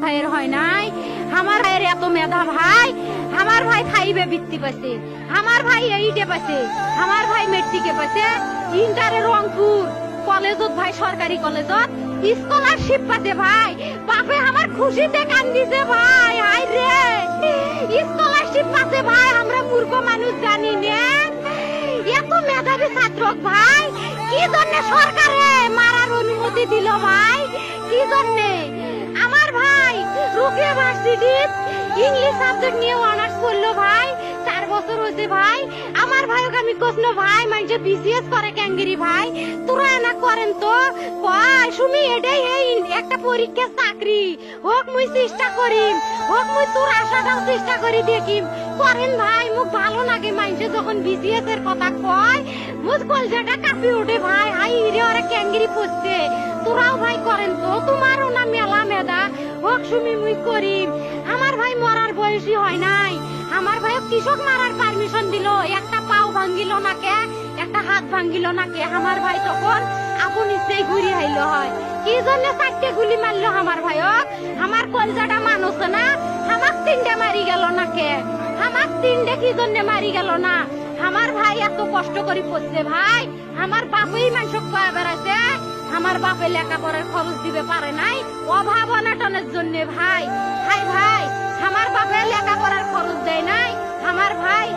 ভাইয়ের হয় নাই। আমার ভাইয়ের এত মেধা ভাই, আমার ভাই 5 বৃত্তি পাইছে, আমার ভাই 8 পাইছে, আমার ভাই মেট্রিকে পাইছে, ইন্টারে রংপুর কলেজত ভাই সরকারি কলেজত স্কলারশিপ পাইছে ভাই। বাপে আমার খুশিতে কান্দিছে ভাই। হাই রে স্কলারশিপ পাইছে ভাই, আমরা মূর্খ মানুষ জানি না। এত মেধাবী ছাত্র ভাই কি জন্য সরকারে মারার অনুমতি দিল ভাই, কি জন্য? আমার ভাই রুকিয়া ভার্সিটির ইংলিশ সাবজেক্ট নিয়ে অনার্স করলো ভাই, 4 বছর হয়েছে ভাই। আমার ভাইকে আমি কইল ভাই মানে বিসিএস করে ক্যাঙ্গেরি ভাই, তোরা না করেন তো কয় সুমি এটাই একটা পরীক্ষা চাকরি হোক, মুই চেষ্টা করিম, হোক মুই তোর আশাটাও চেষ্টা করি দেখিম। করেন ভাই, মুখ ভালো লাগে মানুষে যখন বিসিএস এর কথা কয়, মুখ কলজাটা কাঁপি ওঠে ভাই। হাই রে ওরা ক্যাঙ্গেরি পড়ছে, তোরাও ভাই করেন তো, তোমারও না মেলা মেধা, হোক সুমি মুই করিম। আমার ভাই মরার বয়সী হয় নাই, আমার ভাই কৃষক মারার পারমিশন দিল, একটা পাও ভাঙ্গিল না কে, একটা হাত ভাঙ্গিল না কে। আমার ভাই তখন আপন ইচ্ছেই ঘুরি আইলো হয়, কি জন্য 4টে গুলি মারলো আমার ভাইক? আমার কলজাটা মানুষ না, আমার 3টে মারি গেল না কে, আমার 3টে কি জন্য মারি গেল না? আমার ভাই এত কষ্ট করে পড়ছে ভাই, আমার বাপেই মানুষ কয়ে বেড়াচ্ছে, আমার বাপে লেখাপড়ার খরচ দিবে পারে নাই, অভাব অনটনের জন্য ভাই। হাই ভাই, আমার বাপে লেখাপড়ার খরচ দেয় নাই, আমার ভাই